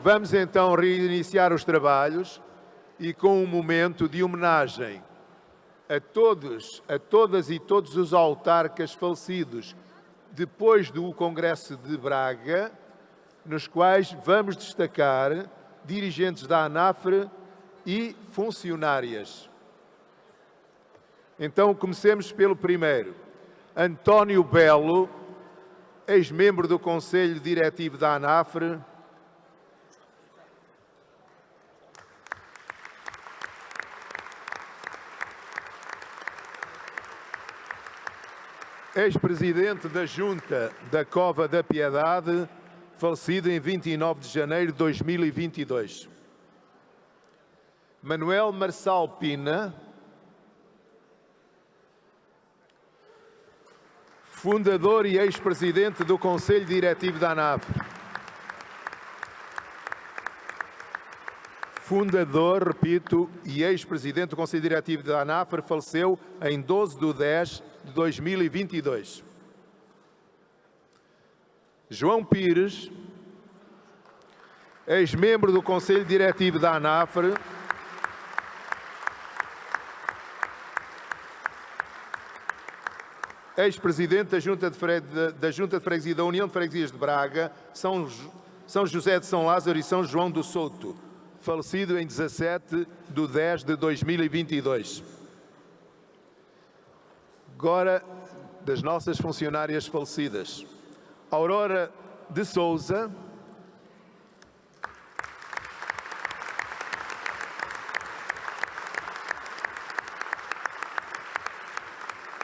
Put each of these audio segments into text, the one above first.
Vamos então reiniciar os trabalhos e com um momento de homenagem a todas e todos os autarcas falecidos depois do Congresso de Braga, nos quais vamos destacar dirigentes da ANAFRE e funcionárias. Então, comecemos pelo primeiro. António Belo, ex-membro do Conselho Diretivo da ANAFRE. Ex-presidente da Junta da Cova da Piedade, falecido em 29 de janeiro de 2022. Manuel Marçal Pina, fundador e ex-presidente do Conselho Diretivo da ANAFRE. Fundador, repito, e ex-presidente do Conselho Diretivo da ANAFRE, faleceu em 12 de 10 de 2022. João Pires, ex-membro do Conselho Diretivo da ANAFRE, ex-presidente da Junta de Freguesia da União de Freguesias de Braga, São José de São Lázaro e São João do Souto, falecido em 17 de 10 de 2022. Agora, das nossas funcionárias falecidas. Aurora de Souza,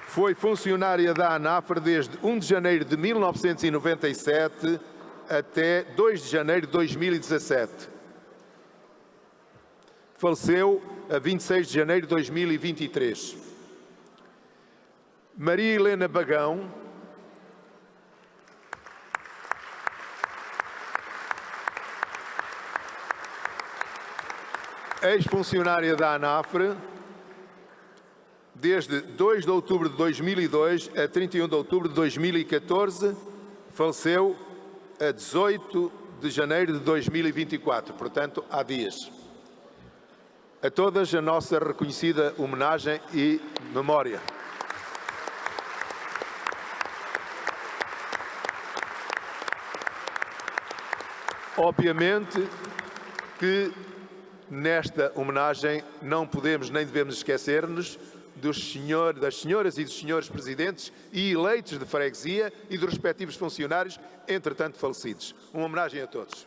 foi funcionária da ANAFRE desde 1 de janeiro de 1997 até 2 de janeiro de 2017. Faleceu a 26 de janeiro de 2023. Maria Helena Bagão, ex-funcionária da ANAFRE, desde 2 de outubro de 2002 a 31 de outubro de 2014, faleceu a 18 de janeiro de 2024, portanto, há dias. A todas a nossa reconhecida homenagem e memória. Obviamente que nesta homenagem não podemos nem devemos esquecer-nos das senhoras e dos senhores presidentes e eleitos de freguesia e dos respectivos funcionários, entretanto falecidos. Uma homenagem a todos.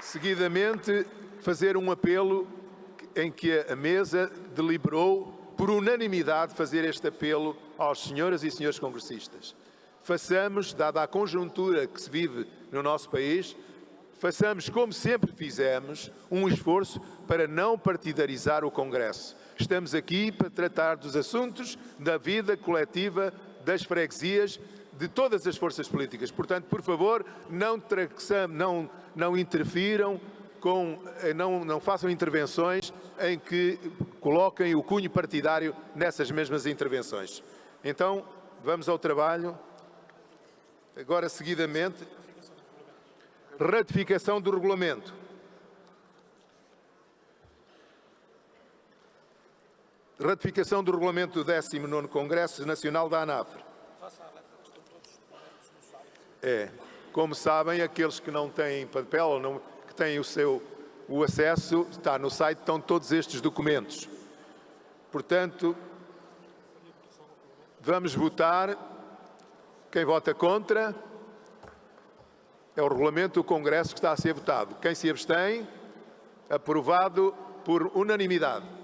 Seguidamente, fazer um apelo em que a mesa deliberou por unanimidade fazer este apelo às senhoras e senhores congressistas. Façamos, dada a conjuntura que se vive no nosso país, façamos, como sempre fizemos, um esforço para não partidarizar o Congresso. Estamos aqui para tratar dos assuntos da vida coletiva das freguesias, de todas as forças políticas. Portanto, por favor, não interfiram, não façam intervenções em que coloquem o cunho partidário nessas mesmas intervenções. Então, vamos ao trabalho. Agora, seguidamente, ratificação do regulamento. Ratificação do regulamento do 19º Congresso Nacional da ANAFRE. Como sabem, aqueles que não têm papel ou que têm o acesso, está no site, estão todos estes documentos. Portanto, vamos votar. Quem vota contra é o regulamento do Congresso que está a ser votado. Quem se abstém, aprovado por unanimidade.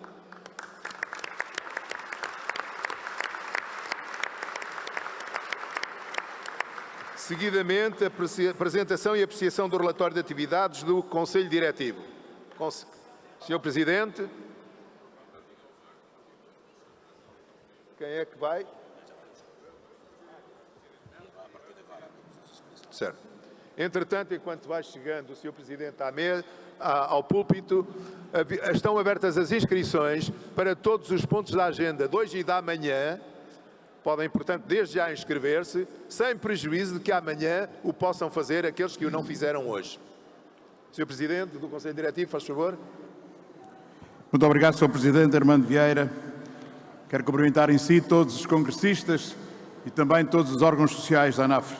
Seguidamente, a apresentação e apreciação do relatório de atividades do Conselho Diretivo. Senhor Presidente. Quem é que vai? Certo. Entretanto, enquanto vai chegando o Sr. Presidente ao púlpito, estão abertas as inscrições para todos os pontos da agenda de hoje e da manhã, Podem, portanto, desde já inscrever-se, sem prejuízo de que amanhã o possam fazer aqueles que o não fizeram hoje. Sr. Presidente do Conselho Diretivo, faz favor. Muito obrigado, Sr. Presidente Armando Vieira. Quero cumprimentar em si todos os congressistas e também todos os órgãos sociais da ANAF.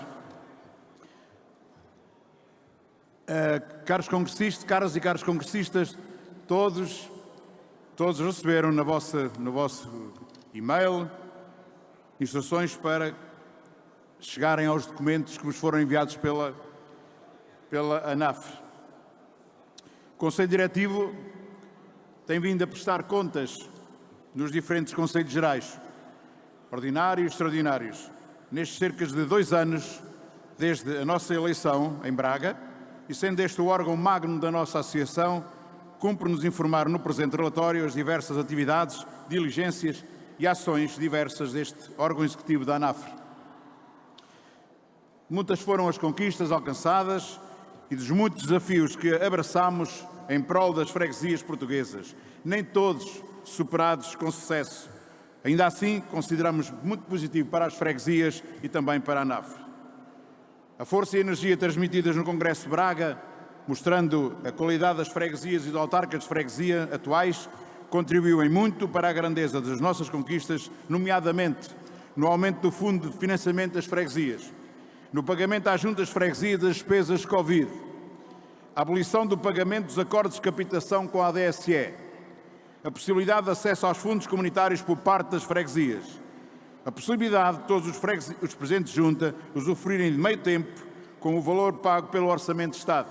Caros congressistas, todos receberam no vosso e-mail instruções para chegarem aos documentos que vos foram enviados pela ANAF. O Conselho Diretivo tem vindo a prestar contas nos diferentes Conselhos Gerais, ordinários e extraordinários, nestes cerca de 2 anos desde a nossa eleição em Braga, e sendo este o órgão magno da nossa associação, cumpre-nos informar no presente relatório as diversas atividades, diligências e ações diversas deste órgão executivo da ANAF. Muitas foram as conquistas alcançadas e dos muitos desafios que abraçamos em prol das freguesias portuguesas, nem todos superados com sucesso. Ainda assim, consideramos muito positivo para as freguesias e também para a ANAF. A força e a energia transmitidas no Congresso de Braga, mostrando a qualidade das freguesias e do autarca de freguesia atuais, contribuiu em muito para a grandeza das nossas conquistas, nomeadamente no aumento do Fundo de Financiamento das Freguesias, no pagamento às juntas de freguesia das despesas Covid, a abolição do pagamento dos acordos de captação com a ADSE, a possibilidade de acesso aos fundos comunitários por parte das freguesias, a possibilidade de todos os presidentes de junta usufruírem de meio tempo com o valor pago pelo Orçamento de Estado,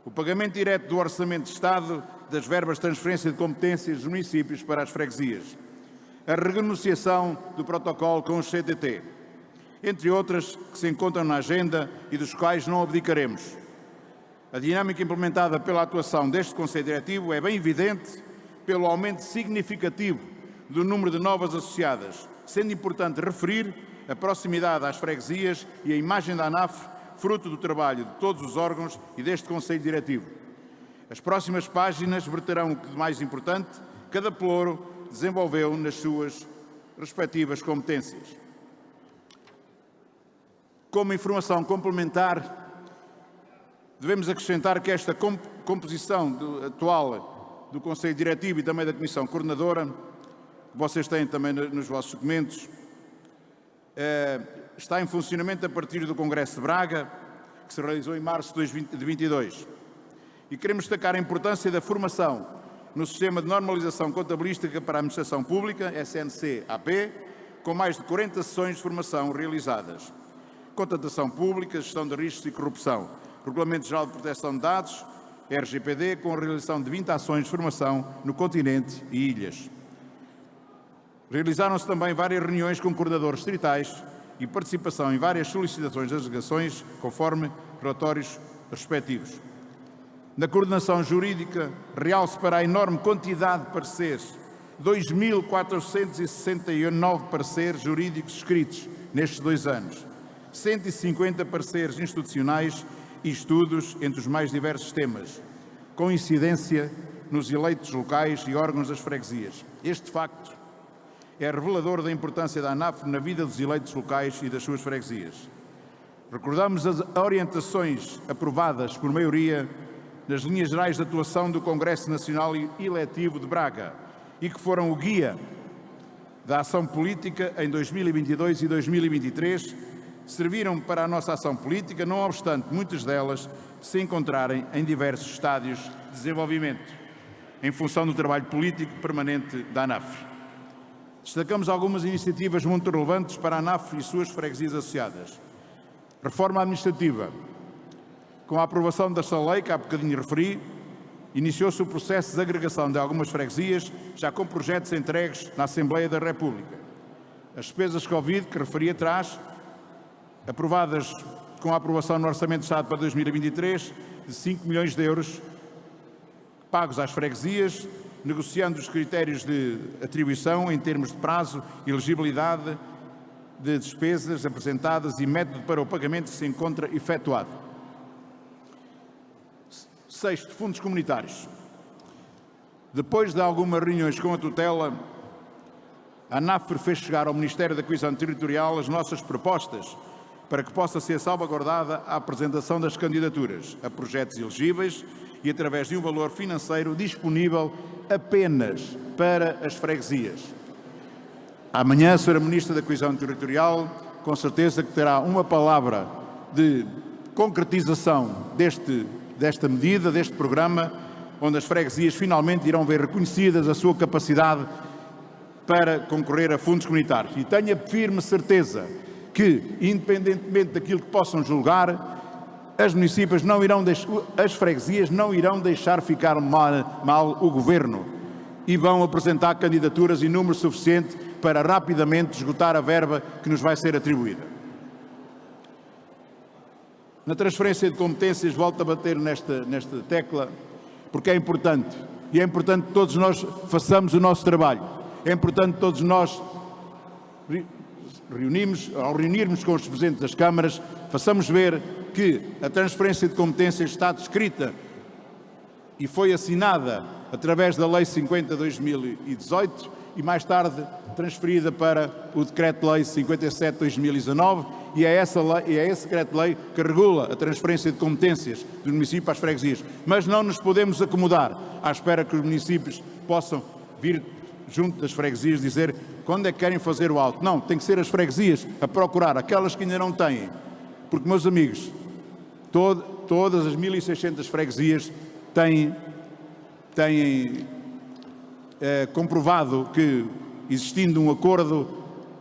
o pagamento direto do Orçamento de Estado das verbas de transferência de competências dos municípios para as freguesias, a renegociação do protocolo com os CTT, entre outras que se encontram na agenda e dos quais não abdicaremos. A dinâmica implementada pela atuação deste Conselho Diretivo é bem evidente pelo aumento significativo do número de novas associadas, sendo importante referir a proximidade às freguesias e a imagem da ANAF, fruto do trabalho de todos os órgãos e deste Conselho Diretivo. As próximas páginas verterão o que de mais importante cada pelouro desenvolveu nas suas respectivas competências. Como informação complementar, devemos acrescentar que esta composição atual do Conselho Diretivo e também da Comissão Coordenadora, que vocês têm também nos vossos documentos, está em funcionamento a partir do Congresso de Braga, que se realizou em março de 2022. E queremos destacar a importância da formação no Sistema de Normalização Contabilística para a Administração Pública, SNC-AP, com mais de 40 sessões de formação realizadas. Contratação Pública, Gestão de Riscos e Corrupção, Regulamento Geral de Proteção de Dados, RGPD, com a realização de 20 ações de formação no continente e ilhas. Realizaram-se também várias reuniões com coordenadores distritais e participação em várias solicitações das delegações, conforme relatórios respectivos. Na coordenação jurídica, realce para a enorme quantidade de pareceres, 2.469 pareceres jurídicos escritos nestes 2 anos, 150 pareceres institucionais e estudos entre os mais diversos temas, com incidência nos eleitos locais e órgãos das freguesias. Este facto é revelador da importância da ANAF na vida dos eleitos locais e das suas freguesias. Recordamos as orientações aprovadas por maioria nas linhas gerais de atuação do Congresso Nacional Eletivo de Braga e que foram o guia da ação política em 2022 e 2023, serviram para a nossa ação política, não obstante muitas delas se encontrarem em diversos estádios de desenvolvimento, em função do trabalho político permanente da ANAF. Destacamos algumas iniciativas muito relevantes para a ANAF e suas freguesias associadas. Reforma administrativa. Com a aprovação desta lei, que há bocadinho referi, iniciou-se o processo de agregação de algumas freguesias, já com projetos entregues na Assembleia da República. As despesas Covid, que referi atrás, aprovadas com a aprovação no Orçamento de Estado para 2023, de 5 milhões de euros, pagos às freguesias, negociando os critérios de atribuição em termos de prazo, elegibilidade de despesas apresentadas e método para o pagamento que se encontra efetuado. Sexto, fundos comunitários. Depois de algumas reuniões com a tutela, A ANAF fez chegar ao Ministério da Coesão Territorial as nossas propostas para que possa ser salvaguardada a apresentação das candidaturas a projetos elegíveis e através de um valor financeiro disponível apenas para as freguesias. Amanhã, a Sra. Ministra da Coesão Territorial, com certeza que terá uma palavra de concretização desta medida, deste programa, onde as freguesias finalmente irão ver reconhecidas a sua capacidade para concorrer a fundos comunitários. E tenho a firme certeza que, independentemente daquilo que possam julgar, as freguesias não irão deixar ficar mal o Governo e vão apresentar candidaturas em número suficiente para rapidamente esgotar a verba que nos vai ser atribuída. Na transferência de competências, volto a bater nesta tecla, porque é importante. E é importante que todos nós façamos o nosso trabalho. É importante que todos nós ao reunirmos com os presidentes das câmaras, façamos ver que a transferência de competências está descrita e foi assinada através da Lei 50/2018 e mais tarde transferida para o Decreto-Lei 57/2019 e é esse Decreto-Lei que regula a transferência de competências do município às freguesias. Mas não nos podemos acomodar à espera que os municípios possam vir junto das freguesias dizer quando é que querem fazer o alto. Não, tem que ser as freguesias a procurar, aquelas que ainda não têm. Porque, meus amigos, todas as 1.600 freguesias têm comprovado que, existindo um acordo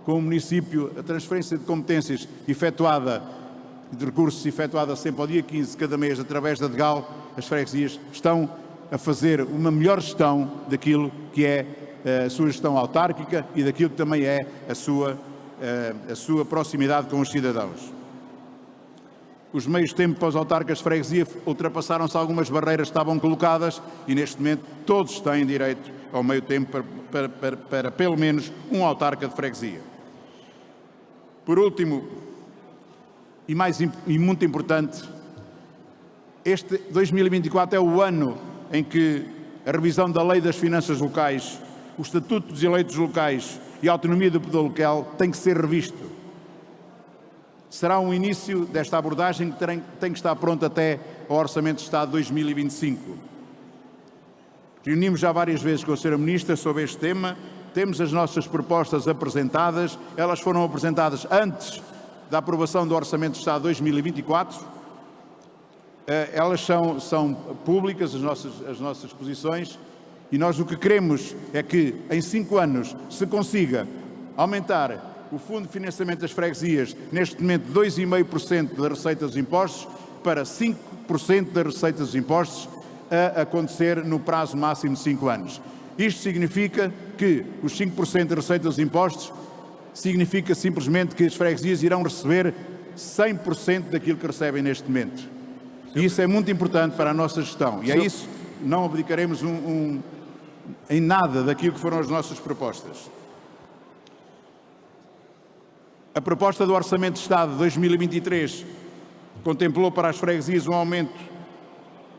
com o município, a transferência de competências de recursos efetuada sempre ao dia 15 de cada mês através da DGAL, as freguesias estão a fazer uma melhor gestão daquilo que é a sua gestão autárquica e daquilo que também é a sua proximidade com os cidadãos. Os meios tempo para os autarcas de freguesia ultrapassaram-se algumas barreiras que estavam colocadas e neste momento todos têm direito ao meio tempo para pelo menos um autarca de freguesia. Por último, e muito importante, este 2024 é o ano em que a revisão da Lei das Finanças Locais, o Estatuto dos Eleitos Locais e a autonomia do poder local tem que ser revisto. Será um início desta abordagem que tem que estar pronto até ao Orçamento de Estado de 2025. Reunimos já várias vezes com a Sra. Ministra sobre este tema, temos as nossas propostas apresentadas, elas foram apresentadas antes da aprovação do Orçamento de Estado de 2024, elas são públicas, as nossas posições, e nós o que queremos é que em 5 anos se consiga aumentar o Fundo de Financiamento das Freguesias, neste momento 2,5% das receitas dos impostos, para 5% das receitas dos impostos, a acontecer no prazo máximo de 5 anos. Isto significa que os 5% das receitas dos impostos significa simplesmente que as freguesias irão receber 100% daquilo que recebem neste momento. E isso é muito importante para a nossa gestão. E é isso, não abdicaremos em nada daquilo que foram as nossas propostas. A proposta do Orçamento de Estado de 2023 contemplou para as freguesias um aumento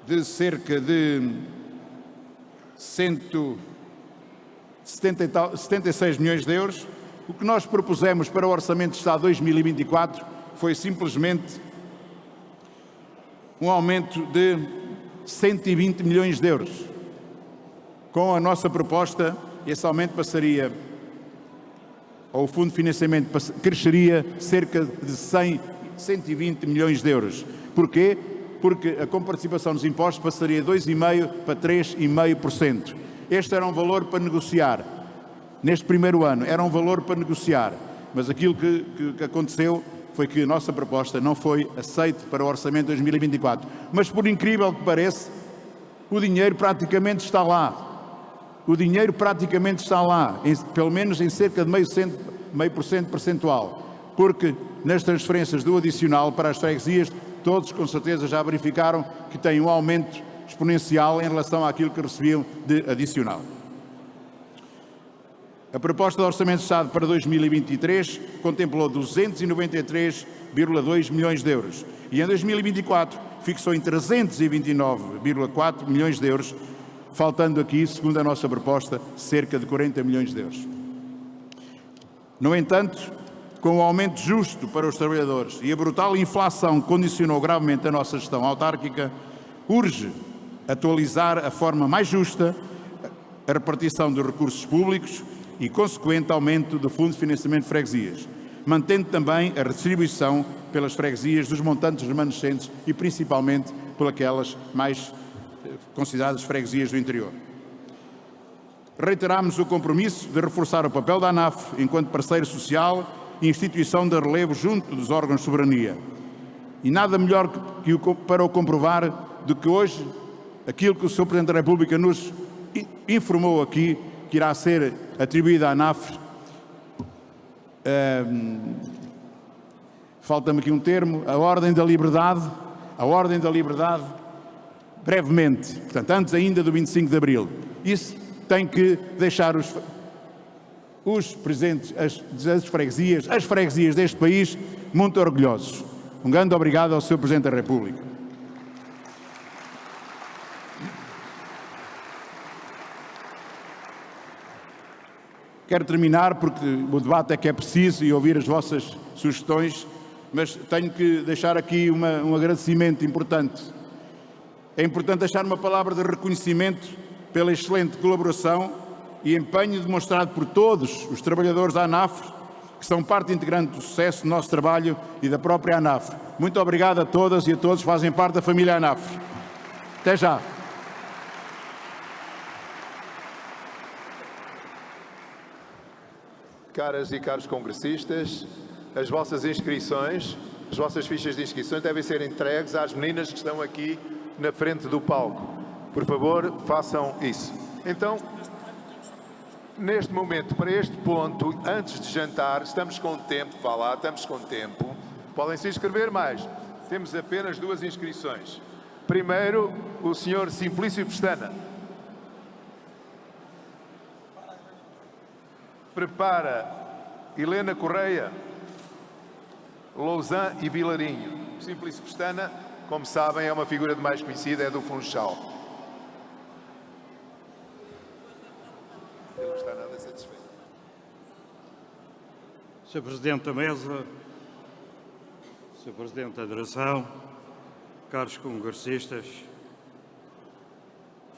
de cerca de 176 milhões de euros. O que nós propusemos para o Orçamento de Estado de 2024 foi simplesmente um aumento de 120 milhões de euros. Com a nossa proposta, esse aumento passaria, ou o Fundo de Financiamento cresceria cerca de 120 milhões de euros. Porquê? Porque a comparticipação dos impostos passaria de 2,5% para 3,5%. Este era um valor para negociar. Neste primeiro ano, era um valor para negociar. Mas aquilo que aconteceu foi que a nossa proposta não foi aceita para o Orçamento de 2024. Mas, por incrível que pareça, o dinheiro praticamente está lá. O dinheiro praticamente está lá, pelo menos em cerca de 0,5% percentual. Porque nas transferências do adicional para as freguesias, todos com certeza já verificaram que tem um aumento exponencial em relação àquilo que recebiam de adicional. A proposta de Orçamento de Estado para 2023 contemplou 293,2 milhões de euros e em 2024 fixou em 329,4 milhões de euros, faltando aqui, segundo a nossa proposta, cerca de 40 milhões de euros. No entanto, com o aumento justo para os trabalhadores e a brutal inflação que condicionou gravemente a nossa gestão autárquica, urge atualizar a forma mais justa a repartição dos recursos públicos e consequente aumento do Fundo de Financiamento de Freguesias, mantendo também a redistribuição pelas freguesias dos montantes remanescentes e principalmente por aquelas mais consideradas freguesias do interior. Reiteramos o compromisso de reforçar o papel da ANAF enquanto parceiro social e instituição de relevo junto dos órgãos de soberania. E nada melhor para o comprovar do que hoje aquilo que o Sr. Presidente da República nos informou aqui, que irá ser atribuída à ANAF. Falta-me aqui um termo, a Ordem da Liberdade, brevemente, portanto, antes ainda do 25 de Abril. Isso tem que deixar os presidentes, as freguesias deste país muito orgulhosos. Um grande obrigado ao Sr. Presidente da República. Quero terminar, porque o debate é que é preciso e ouvir as vossas sugestões, mas tenho que deixar aqui um agradecimento importante. É importante deixar uma palavra de reconhecimento pela excelente colaboração e empenho demonstrado por todos os trabalhadores da ANAF, que são parte integrante do sucesso do nosso trabalho e da própria ANAF. Muito obrigado a todas e a todos que fazem parte da família ANAF. Até já. Caras e caros congressistas, as vossas inscrições, as vossas fichas de inscrições devem ser entregues às meninas que estão aqui na frente do palco. Por favor, façam isso. Então, neste momento, para este ponto, antes de jantar, estamos com tempo, vá lá, estamos com tempo. Podem se inscrever mais. Temos apenas 2 inscrições. Primeiro, o Sr. Simplício Pestana. Prepara Helena Correia, Lousã e Vilarinho. Simplício Pestana, como sabem, é uma figura de mais conhecida, é do Funchal. Ele não está nada satisfeito. Sr. Presidente da Mesa, Sr. Presidente da Direção, caros congressistas,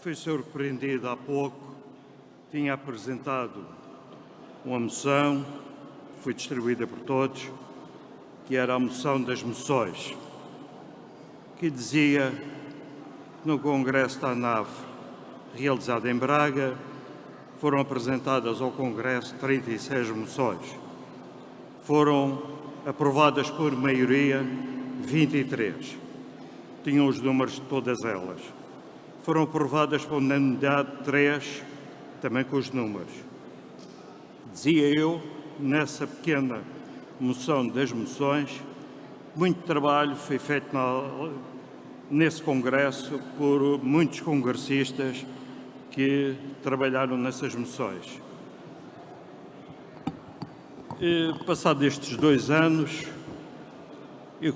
fui surpreendido há pouco, tinha apresentado uma moção, foi distribuída por todos, que era a moção das moções, que dizia que no Congresso da ANAF, realizado em Braga, foram apresentadas ao Congresso 36 moções. Foram aprovadas por maioria 23. Tinham os números de todas elas. Foram aprovadas por unanimidade 3, também com os números. Dizia eu, nessa pequena moção das moções, muito trabalho foi feito nesse Congresso por muitos congressistas que trabalharam nessas moções. Passados estes 2 anos, eu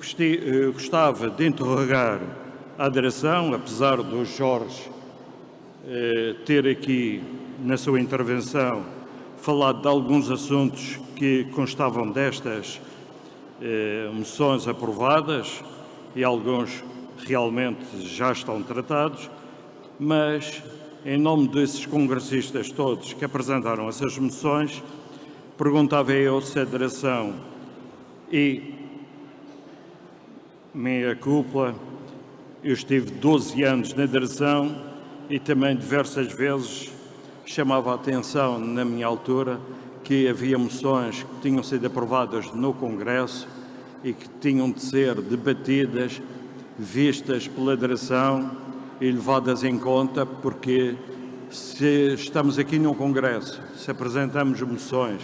gostava de interrogar a direção, apesar do Jorge ter aqui, na sua intervenção, falado de alguns assuntos que constavam destas moções aprovadas e alguns realmente já estão tratados, mas em nome desses congressistas todos que apresentaram essas moções, perguntava eu se a direção e minha culpa, eu estive 12 anos na direção e também diversas vezes chamava a atenção na minha altura que havia moções que tinham sido aprovadas no Congresso e que tinham de ser debatidas, vistas pela direção e levadas em conta, porque se estamos aqui num Congresso, se apresentamos moções,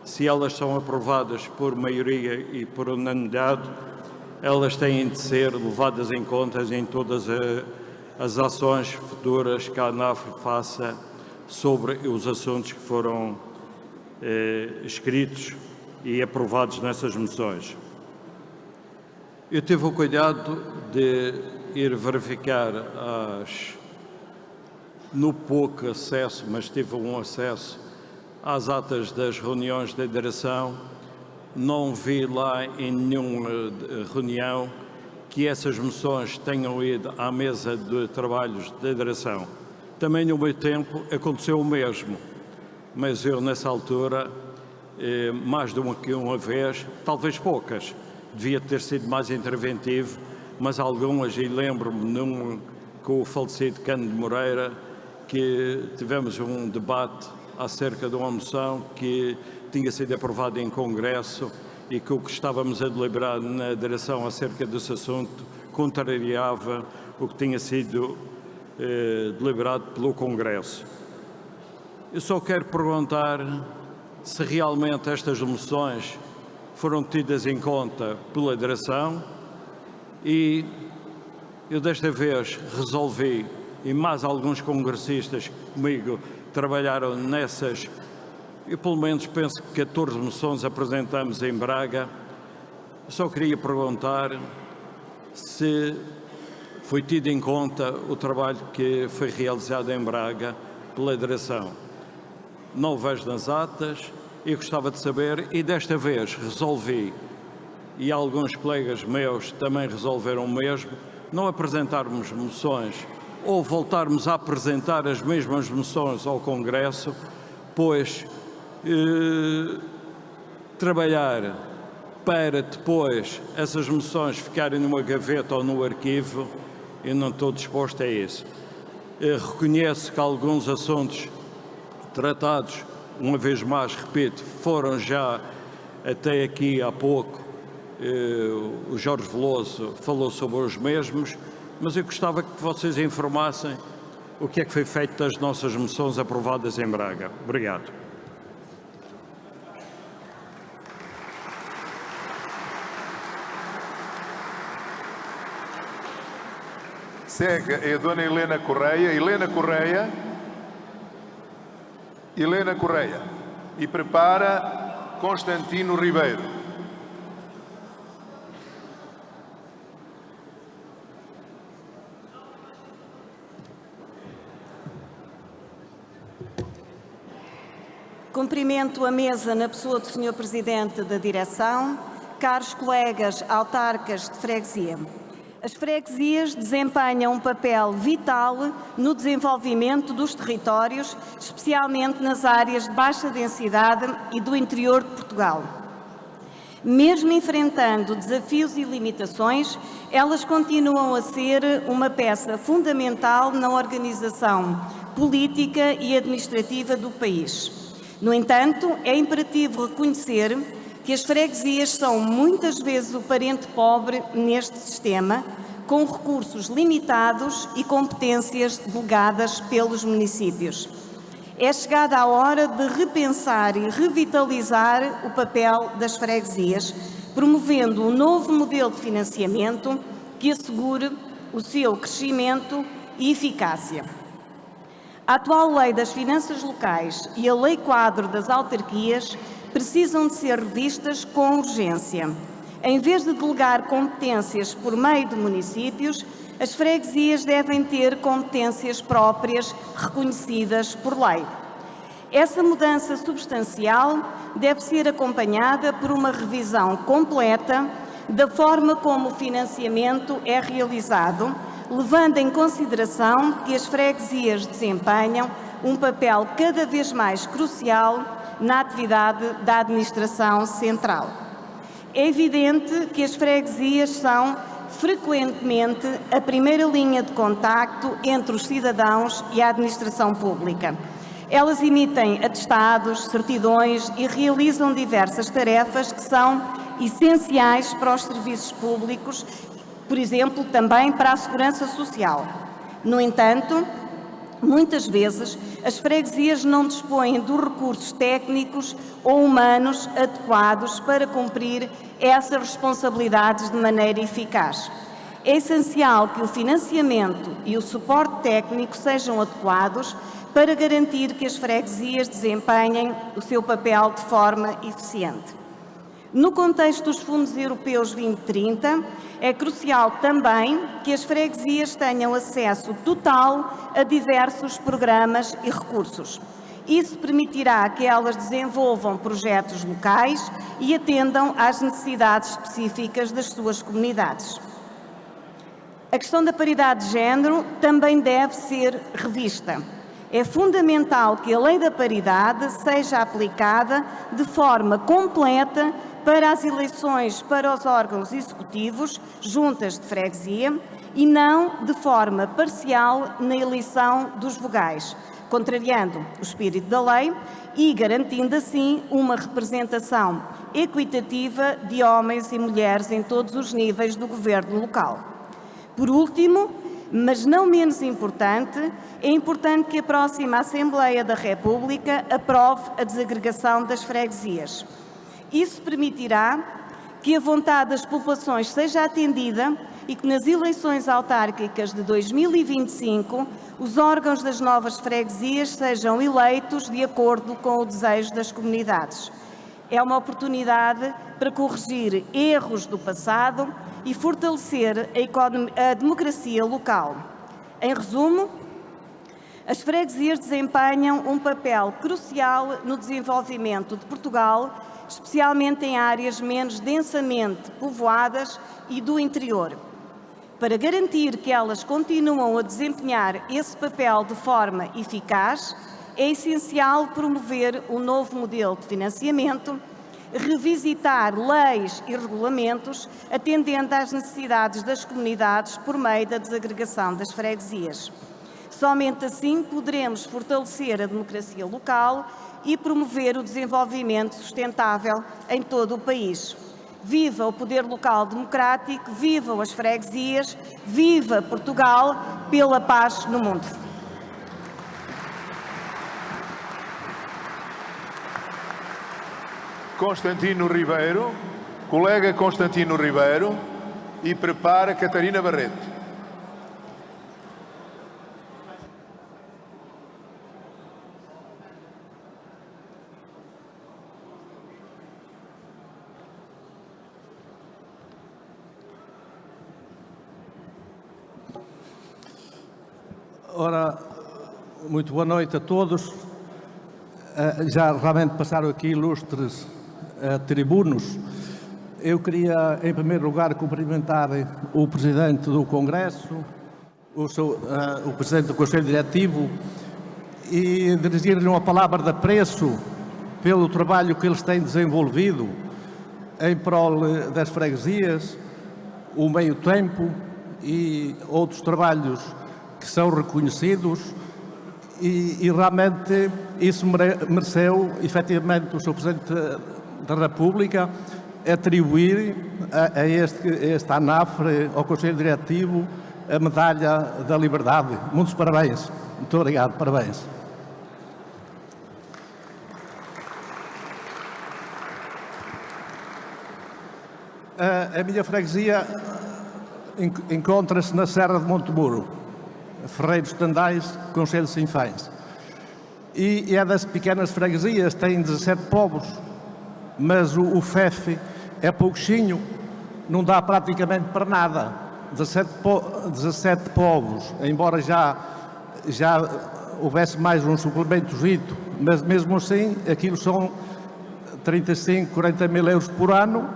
se elas são aprovadas por maioria e por unanimidade, elas têm de ser levadas em conta em todas as ações futuras que a ANAF faça sobre os assuntos que foram escritos e aprovados nessas moções. Eu tive o cuidado de ir verificar no pouco acesso, mas tive um acesso às atas das reuniões da direção. Não vi lá em nenhuma reunião que essas moções tenham ido à mesa de trabalhos da direção. Também no meu tempo aconteceu o mesmo, mas eu nessa altura, mais do que uma vez, talvez poucas, devia ter sido mais interventivo, mas algumas, e lembro-me com o falecido Cândido Moreira, que tivemos um debate acerca de uma moção que tinha sido aprovada em Congresso e que o que estávamos a deliberar na direção acerca desse assunto contrariava o que tinha sido deliberado pelo Congresso. Eu só quero perguntar se realmente estas moções foram tidas em conta pela direção, e eu desta vez resolvi, e mais alguns congressistas comigo trabalharam nessas, eu pelo menos penso que 14 moções apresentamos em Braga. Só queria perguntar se foi tido em conta o trabalho que foi realizado em Braga pela direção. Não o vejo nas atas, eu gostava de saber, e desta vez resolvi, e alguns colegas meus também resolveram o mesmo, não apresentarmos moções ou voltarmos a apresentar as mesmas moções ao Congresso, pois trabalhar para depois essas moções ficarem numa gaveta ou no arquivo, eu não estou disposto a isso. Reconheço que alguns assuntos tratados, uma vez mais, repito, foram já até aqui há pouco, o Jorge Veloso falou sobre os mesmos, mas eu gostava que vocês informassem o que é que foi feito das nossas moções aprovadas em Braga. Obrigado. Segue a dona Helena Correia. Helena Correia. E prepara Constantino Ribeiro. Cumprimento a mesa na pessoa do Sr. Presidente da Direção, caros colegas autarcas de freguesia. As freguesias desempenham um papel vital no desenvolvimento dos territórios, especialmente nas áreas de baixa densidade e do interior de Portugal. Mesmo enfrentando desafios e limitações, elas continuam a ser uma peça fundamental na organização política e administrativa do país. No entanto, é imperativo reconhecer que as freguesias são muitas vezes o parente pobre neste sistema, com recursos limitados e competências delegadas pelos municípios. É chegada a hora de repensar e revitalizar o papel das freguesias, promovendo um novo modelo de financiamento que assegure o seu crescimento e eficácia. A atual Lei das Finanças Locais e a Lei Quadro das Autarquias precisam de ser revistas com urgência. Em vez de delegar competências por meio de municípios, as freguesias devem ter competências próprias reconhecidas por lei. Essa mudança substancial deve ser acompanhada por uma revisão completa da forma como o financiamento é realizado, levando em consideração que as freguesias desempenham um papel cada vez mais crucial na atividade da administração central. É evidente que as freguesias são frequentemente a primeira linha de contacto entre os cidadãos e a administração pública. Elas emitem atestados, certidões e realizam diversas tarefas que são essenciais para os serviços públicos, por exemplo, também para a segurança social. No entanto, muitas vezes as freguesias não dispõem dos recursos técnicos ou humanos adequados para cumprir essas responsabilidades de maneira eficaz. É essencial que o financiamento e o suporte técnico sejam adequados para garantir que as freguesias desempenhem o seu papel de forma eficiente. No contexto dos Fundos Europeus 2030, é crucial também que as freguesias tenham acesso total a diversos programas e recursos. Isso permitirá que elas desenvolvam projetos locais e atendam às necessidades específicas das suas comunidades. A questão da paridade de género também deve ser revista. É fundamental que a lei da paridade seja aplicada de forma completa para as eleições para os órgãos executivos, juntas de freguesia, e não de forma parcial na eleição dos vogais, contrariando o espírito da lei e garantindo assim uma representação equitativa de homens e mulheres em todos os níveis do governo local. Por último, mas não menos importante, é importante que a próxima Assembleia da República aprove a desagregação das freguesias. Isso permitirá que a vontade das populações seja atendida e que nas eleições autárquicas de 2025 os órgãos das novas freguesias sejam eleitos de acordo com o desejo das comunidades. É uma oportunidade para corrigir erros do passado e fortalecer a democracia local. Em resumo, as freguesias desempenham um papel crucial no desenvolvimento de Portugal, especialmente em áreas menos densamente povoadas e do interior. Para garantir que elas continuam a desempenhar esse papel de forma eficaz, é essencial promover um novo modelo de financiamento, revisitar leis e regulamentos, atendendo às necessidades das comunidades por meio da desagregação das freguesias. Somente assim poderemos fortalecer a democracia local e promover o desenvolvimento sustentável em todo o país. Viva o poder local democrático, vivam as freguesias, viva Portugal pela paz no mundo. Constantino Ribeiro, colega Constantino Ribeiro, e prepara Catarina Barreto. Ora, muito boa noite a todos. Já realmente passaram aqui ilustres tribunos. Eu queria, em primeiro lugar, cumprimentar o Presidente do Congresso, o Presidente do Conselho Diretivo e dirigir-lhe uma palavra de apreço pelo trabalho que eles têm desenvolvido em prol das freguesias, o meio-tempo e outros trabalhos que são reconhecidos e realmente isso mereceu, efetivamente, o Sr. Presidente da República atribuir a este ANAFRE, ao Conselho Diretivo, a Medalha da Liberdade. Muitos parabéns. Muito obrigado. Parabéns. A minha freguesia encontra-se na Serra de Montemuro, Ferreiros Tandais, Concelho de Sinfãs. E é das pequenas freguesias, tem 17 povos, mas o FEF é pouquinho, não dá praticamente para nada. 17 povos, embora já houvesse mais um suplementozito, mas mesmo assim aquilo são 35, 40 mil euros por ano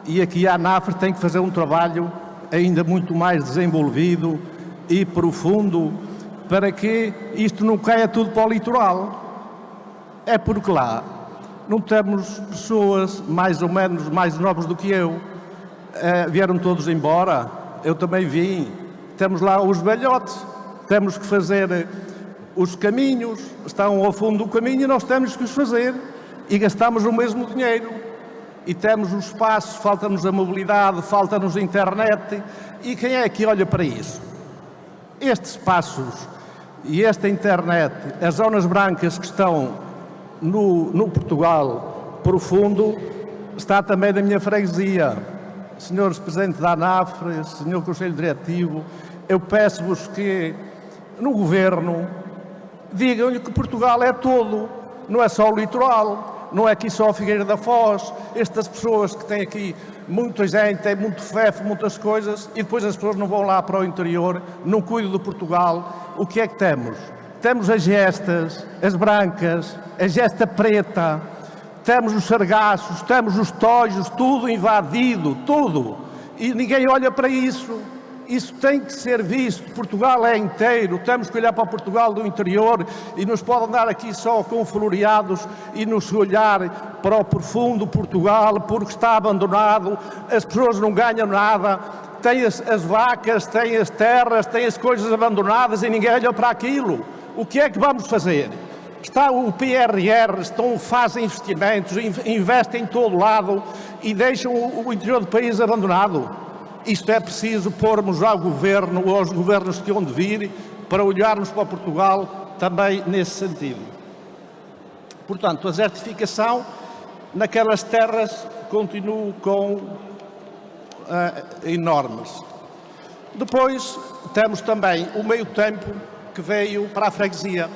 e aqui a ANAFRE tem que fazer um trabalho ainda muito mais desenvolvido e profundo para que isto não caia tudo para o litoral. É porque lá não temos pessoas mais ou menos mais novas do que eu. Vieram todos embora, eu também vim. Temos lá os velhotes, temos que fazer os caminhos, estão ao fundo do caminho e nós temos que os fazer e gastamos o mesmo dinheiro. E temos o espaço, falta-nos a mobilidade, falta-nos a internet. E quem é que olha para isso? Estes espaços e esta internet, as zonas brancas que estão no Portugal profundo, está também na minha freguesia. Senhores Presidente da ANAFRE, Senhor Conselho Diretivo, eu peço-vos que, no Governo, digam-lhe que Portugal é todo, não é só o litoral, não é aqui só a Figueira da Foz, estas pessoas que têm aqui muita gente, tem muito FEF, muitas coisas, e depois as pessoas não vão lá para o interior, não cuidam de Portugal. O que é que temos? temos as gestas, as brancas, a gesta preta, temos os sargaços, temos os tojos, tudo invadido, tudo. E ninguém olha para isso. Isso tem que ser visto. Portugal é inteiro. Temos que olhar para o Portugal do interior e nos pode andar aqui só com floreados e nos olhar para o profundo Portugal porque está abandonado, as pessoas não ganham nada, têm as vacas, têm as terras, têm as coisas abandonadas e ninguém olha para aquilo. O que é que vamos fazer? Está o PRR, fazem investimentos, investem em todo lado e deixam o interior do país abandonado. Isto é preciso pormos ao governo ou aos governos que hão de vir para olharmos para Portugal também nesse sentido. Portanto, a certificação naquelas terras continua com enormes. Depois temos também o meio tempo que veio para a freguesia,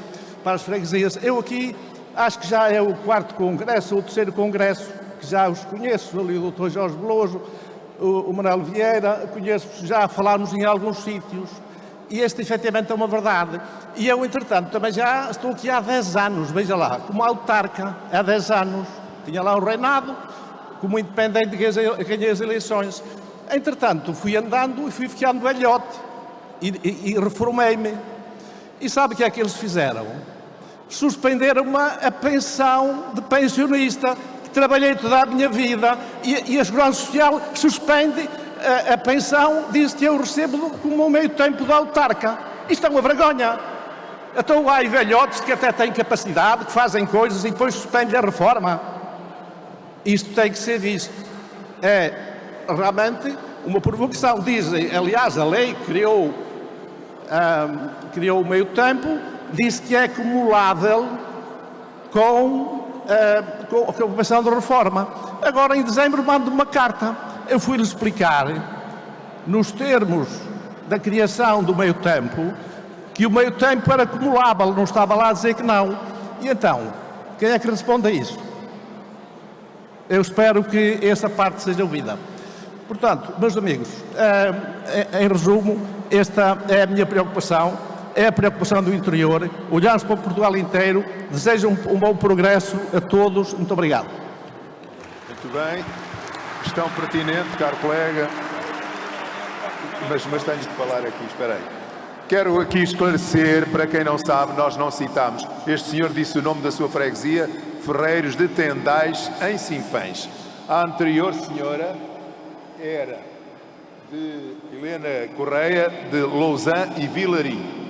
para as freguesias. Eu aqui acho que já é o 4º congresso, ou o 3º congresso, que já os conheço, ali o Dr. Jorge Veloso, o Manuel Vieira, conheço, já falámos em alguns sítios, e este efetivamente é uma verdade. E eu, entretanto, também já estou aqui há 10 anos, veja lá, como autarca, há 10 anos, tinha lá um reinado, como independente ganhei as eleições. Entretanto, fui andando e fui ficando velhote, e reformei-me. E sabe o que é que eles fizeram? Suspenderam-me a pensão de pensionista, trabalhei toda a minha vida e a Segurança Social suspende a pensão, diz que eu recebo como o meio tempo da autarca. Isto é uma vergonha. Então há velhotes que até têm capacidade, que fazem coisas e depois suspendem a reforma. Isto tem que ser visto. É realmente uma provocação. Dizem, aliás, a lei criou o meio tempo, disse que é acumulável com a comissão de reforma. Agora, em dezembro, mando uma carta. Eu fui-lhe explicar, nos termos da criação do meio tempo, que o meio tempo era acumulável, não estava lá a dizer que não. E então, quem é que responde a isso? Eu espero que essa parte seja ouvida. Portanto, meus amigos, em resumo, esta é a minha preocupação. É a preocupação do interior, olharmos para o Portugal inteiro, desejo um bom progresso a todos, muito obrigado. Muito bem, questão pertinente, caro colega, mas tenho de falar aqui, espera aí. Quero aqui esclarecer, para quem não sabe, nós não citámos, este senhor disse o nome da sua freguesia, Ferreiros de Tendais, em Sinfãs. A anterior senhora era de Helena Correia, de Lousã e Vilarim.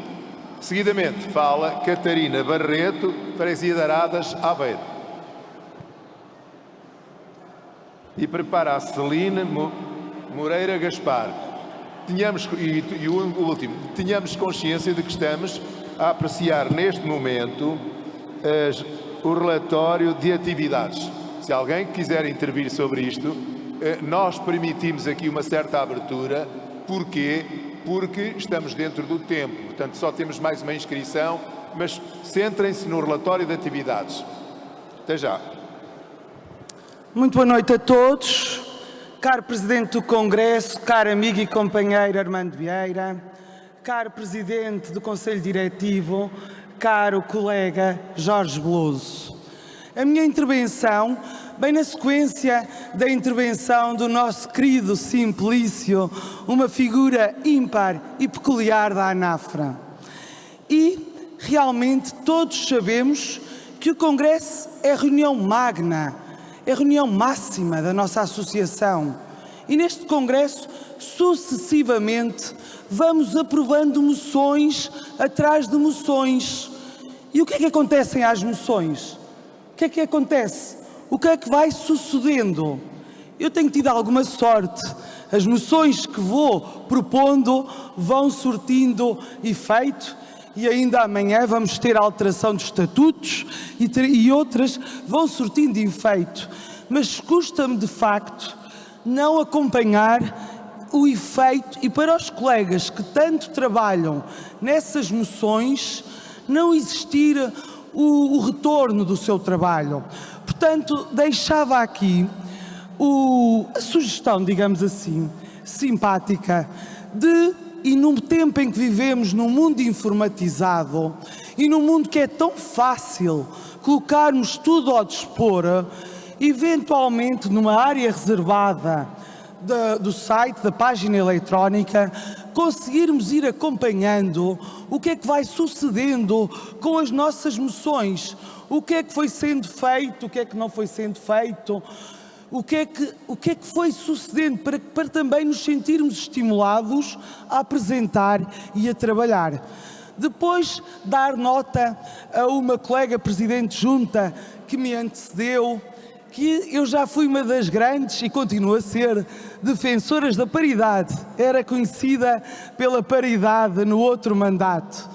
Seguidamente fala Catarina Barreto, freguesia de Aradas, Aveiro. E prepara a Celine Moreira Gaspar. E o último, tenhamos consciência de que estamos a apreciar neste momento o relatório de atividades. Se alguém quiser intervir sobre isto, nós permitimos aqui uma certa abertura. Porquê? Porque estamos dentro do tempo, portanto só temos mais uma inscrição, mas centrem-se no relatório de atividades. Até já. Muito boa noite a todos. Caro Presidente do Congresso, caro amigo e companheiro Armando Vieira, caro Presidente do Conselho Diretivo, caro colega Jorge Veloso. A minha intervenção, bem na sequência da intervenção do nosso querido Simplício, uma figura ímpar e peculiar da ANAFRA. E, realmente, todos sabemos que o Congresso é a reunião magna, é a reunião máxima da nossa associação. E neste Congresso, sucessivamente, vamos aprovando moções atrás de moções. E o que é que acontece às moções? O que é que acontece? O que é que vai sucedendo? Eu tenho tido alguma sorte. As moções que vou propondo vão surtindo efeito e ainda amanhã vamos ter a alteração dos estatutos e outras vão surtindo efeito. Mas custa-me, de facto, não acompanhar o efeito e para os colegas que tanto trabalham nessas moções não existir o retorno do seu trabalho. Portanto, deixava aqui a sugestão, digamos assim, simpática, e no tempo em que vivemos num mundo informatizado E num mundo que é tão fácil colocarmos tudo ao dispor, eventualmente numa área reservada do site, da página eletrónica, conseguirmos ir acompanhando o que é que vai sucedendo com as nossas moções, o que é que foi sendo feito, o que é que não foi sendo feito, o que é que foi sucedendo, para também nos sentirmos estimulados a apresentar e a trabalhar. Depois, dar nota a uma colega Presidente de Junta que me antecedeu, que eu já fui uma das grandes e continuo a ser defensoras da paridade. Era conhecida pela paridade no outro mandato.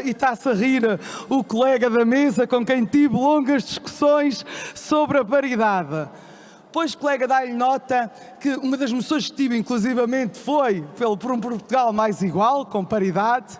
E está-se a rir o colega da mesa com quem tive longas discussões sobre a paridade. Pois, colega, dá-lhe nota que uma das moções que tive, inclusivamente, foi por um Portugal mais igual, com paridade,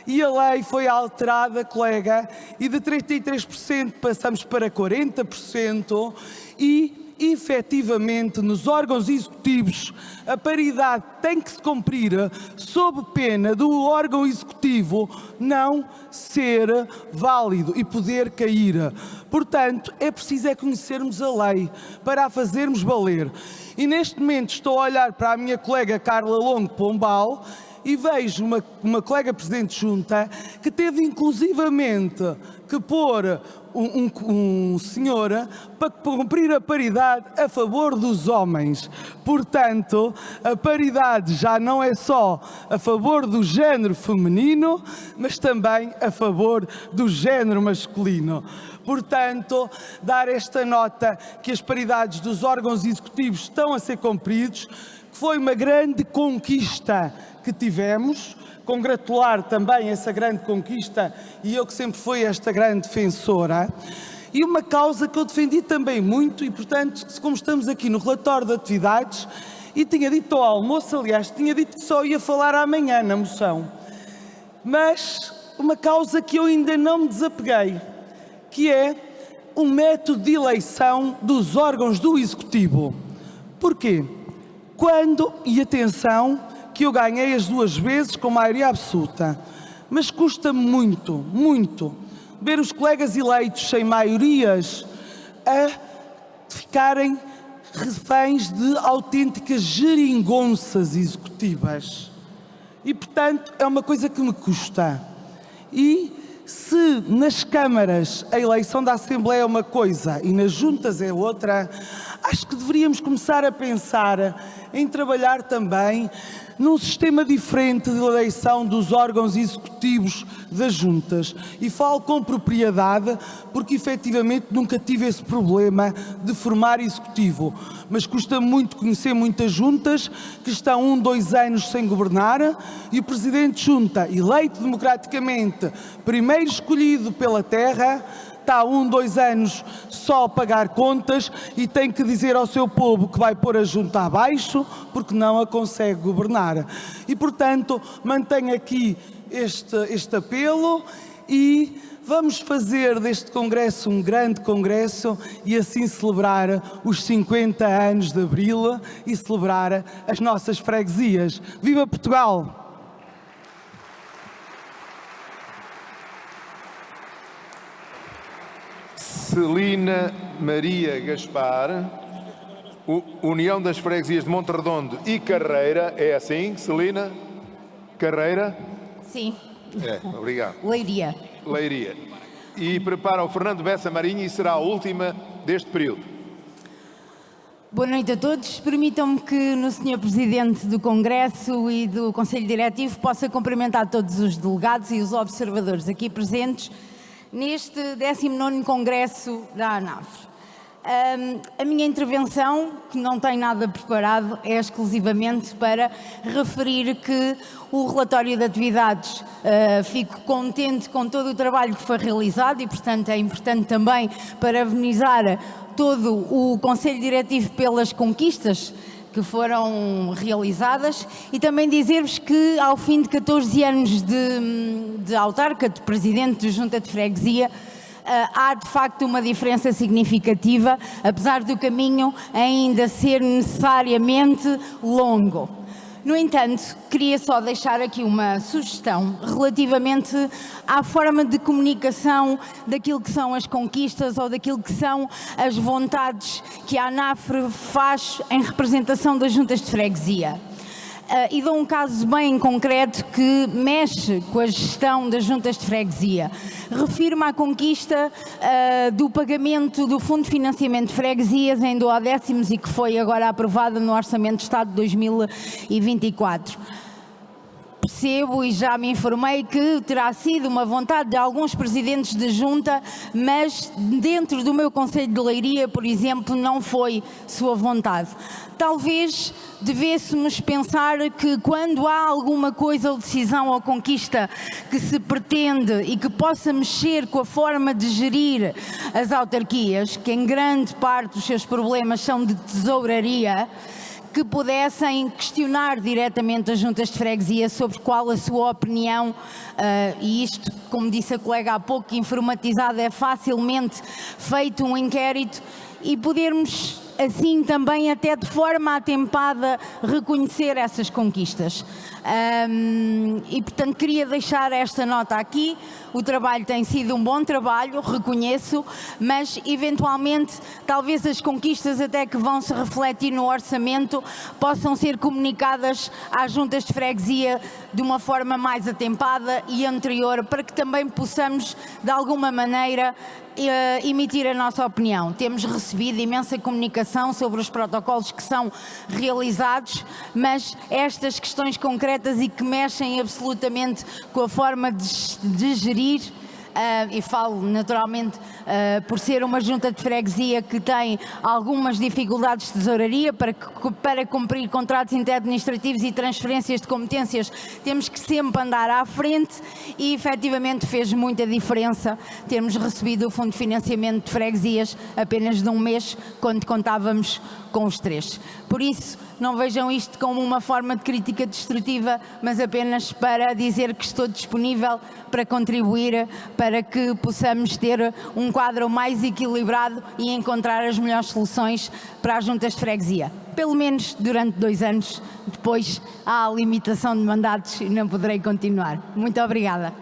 e a lei foi alterada, colega, e de 33% passamos para 40% e, efetivamente, nos órgãos executivos, a paridade tem que se cumprir sob pena do órgão executivo não ser válido e poder cair. Portanto, é preciso conhecermos a lei para a fazermos valer. E neste momento estou a olhar para a minha colega Carla Longo Pombal e vejo uma colega Presidente de Junta que teve inclusivamente que pôr um senhor para cumprir a paridade a favor dos homens. Portanto, a paridade já não é só a favor do género feminino, mas também a favor do género masculino. Portanto, dar esta nota que as paridades dos órgãos executivos estão a ser cumpridos, que foi uma grande conquista que tivemos. Congratular também essa grande conquista, e eu que sempre fui esta grande defensora, e uma causa que eu defendi também muito, e portanto, como estamos aqui no relatório de atividades, e tinha dito ao almoço, aliás, tinha dito que só ia falar amanhã na moção, mas uma causa que eu ainda não me desapeguei, que é o método de eleição dos órgãos do Executivo. Porquê? Quando, e atenção, que eu ganhei as duas vezes com maioria absoluta, mas custa muito, muito, ver os colegas eleitos sem maiorias a ficarem reféns de autênticas geringonças executivas. E, portanto, é uma coisa que me custa. E se nas câmaras a eleição da Assembleia é uma coisa e nas juntas é outra, acho que deveríamos começar a pensar em trabalhar também num sistema diferente de eleição dos órgãos executivos das juntas. E falo com propriedade porque efetivamente nunca tive esse problema de formar executivo. Mas custa muito conhecer muitas juntas que estão 1, 2 anos sem governar e o Presidente de Junta, eleito democraticamente, primeiro escolhido pela terra, está 1, 2 anos só a pagar contas e tem que dizer ao seu povo que vai pôr a junta abaixo porque não a consegue governar. E, portanto, mantenho aqui este apelo e vamos fazer deste congresso um grande congresso e assim celebrar os 50 anos de Abril e celebrar as nossas freguesias. Viva Portugal! Celina Maria Gaspar, União das Freguesias de Monterredondo e Carreira. É assim, Celina? Carreira? Sim. É, obrigado. Leiria. Leiria. E prepara o Fernando Bessa Marinho e será a última deste período. Boa noite a todos. Permitam-me que no Sr. Presidente do Congresso e do Conselho Diretivo possa cumprimentar todos os delegados e os observadores aqui presentes neste 19º Congresso da ANAFRE. A minha intervenção, que não tem nada preparado, é exclusivamente para referir que o relatório de atividades, fico contente com todo o trabalho que foi realizado e, portanto, é importante também parabenizar todo o Conselho Diretivo pelas conquistas que foram realizadas e também dizer-vos que ao fim de 14 anos de autarca, de Presidente de Junta de Freguesia, há de facto uma diferença significativa, apesar do caminho ainda ser necessariamente longo. No entanto, queria só deixar aqui uma sugestão relativamente à forma de comunicação daquilo que são as conquistas ou daquilo que são as vontades que a ANAFRE faz em representação das juntas de freguesia. E dou um caso bem concreto que mexe com a gestão das juntas de freguesia. Refiro-me à conquista do pagamento do Fundo de Financiamento de Freguesias em 12º e que foi agora aprovada no Orçamento de Estado de 2024. Percebo e já me informei que terá sido uma vontade de alguns presidentes de junta, mas dentro do meu Conselho de Leiria, por exemplo, não foi sua vontade. Talvez devêssemos pensar que quando há alguma coisa ou decisão ou conquista que se pretende e que possa mexer com a forma de gerir as autarquias, que em grande parte os seus problemas são de tesouraria, que pudessem questionar diretamente as juntas de freguesia sobre qual a sua opinião, e isto, como disse a colega há pouco, informatizado, é facilmente feito um inquérito e podermos assim também até de forma atempada reconhecer essas conquistas. E portanto queria deixar esta nota aqui. O trabalho tem sido um bom trabalho, reconheço, mas eventualmente talvez as conquistas até que vão se refletir no orçamento possam ser comunicadas às juntas de freguesia de uma forma mais atempada e anterior, para que também possamos de alguma maneira emitir a nossa opinião. Temos recebido imensa comunicação sobre os protocolos que são realizados, mas estas questões concretas e que mexem absolutamente com a forma de gerir, e falo naturalmente por ser uma junta de freguesia que tem algumas dificuldades de tesouraria para cumprir contratos interadministrativos e transferências de competências, temos que sempre andar à frente e efetivamente fez muita diferença termos recebido o Fundo de Financiamento de Freguesias apenas de um mês, quando contávamos com os 3. Por isso, não vejam isto como uma forma de crítica destrutiva, mas apenas para dizer que estou disponível para contribuir para que possamos ter um quadro mais equilibrado e encontrar as melhores soluções para as juntas de freguesia. Pelo menos durante 2 anos, depois há a limitação de mandatos e não poderei continuar. Muito obrigada.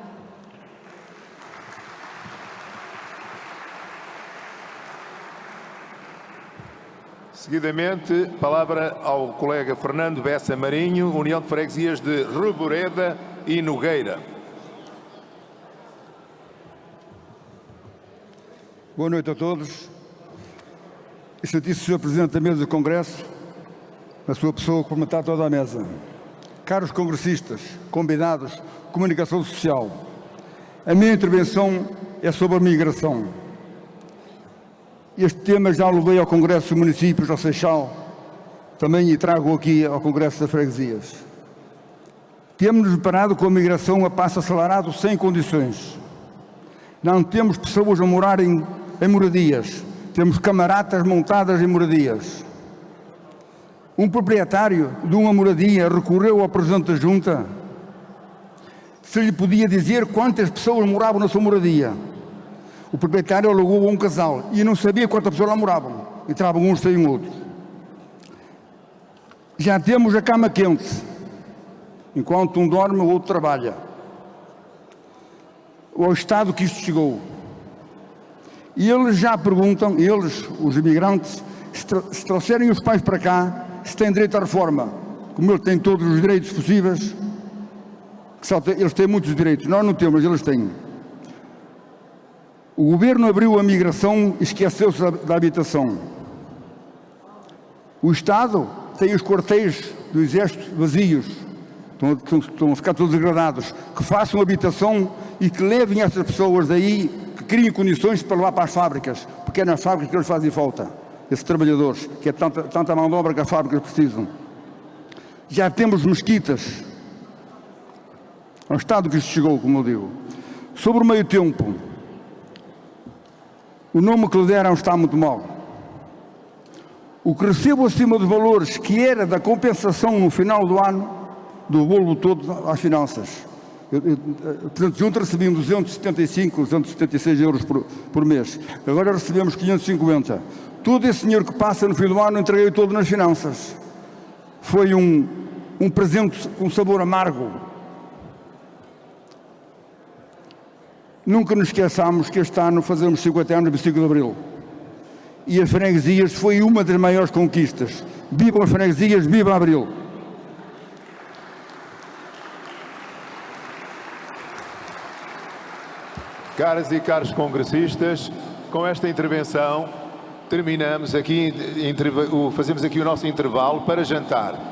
Seguidamente, palavra ao colega Fernando Bessa Marinho, União de Freguesias de Reboreda e Nogueira. Boa noite a todos. Excelentíssimo Sr. Presidente da Mesa do Congresso, na sua pessoa, cumprimentar toda a mesa. Caros congressistas, convidados, comunicação social, a minha intervenção é sobre a migração. Este tema já o levei ao Congresso dos Municípios, ao Seixal, também e trago aqui ao Congresso das Freguesias. Temos-nos deparado com a migração a passo acelerado sem condições. Não temos pessoas a morar em moradias, temos camaratas montadas em moradias. Um proprietário de uma moradia recorreu ao Presidente da Junta se lhe podia dizer quantas pessoas moravam na sua moradia. O proprietário alugou a um casal e não sabia quantas pessoas lá moravam. Entravam uns, saíam outros. Já temos a cama quente. Enquanto um dorme, o outro trabalha. Ao estado que isto chegou. E eles já perguntam, eles, os imigrantes, se trouxerem os pais para cá, se têm direito à reforma. Como eles têm todos os direitos possíveis, eles têm muitos direitos. Nós não temos, eles têm. O governo abriu a migração e esqueceu-se da habitação. O Estado tem os quartéis do Exército vazios, estão a ficar todos degradados, que façam habitação e que levem essas pessoas daí, que criem condições para levar para as fábricas, porque é nas fábricas que eles fazem falta, esses trabalhadores, que é tanta mão de obra que as fábricas precisam. Já temos mesquitas, ao estado que isto chegou, como eu digo. Sobre o meio tempo, o nome que lhe deram está muito mal. O que recebo acima dos valores que era da compensação no final do ano, do bolo todo às finanças. Portanto, junto recebíamos 275, 276 euros por mês. Agora recebemos 550. Todo esse dinheiro que passa no fim do ano entreguei todo nas finanças. Foi um um presente com sabor amargo. Nunca nos esqueçamos que este ano fazemos 50 anos do 25 de Abril. E as freguesias foi uma das maiores conquistas. Vivam as freguesias, viva Abril! Caras e caros congressistas, com esta intervenção terminamos aqui, fazemos aqui o nosso intervalo para jantar.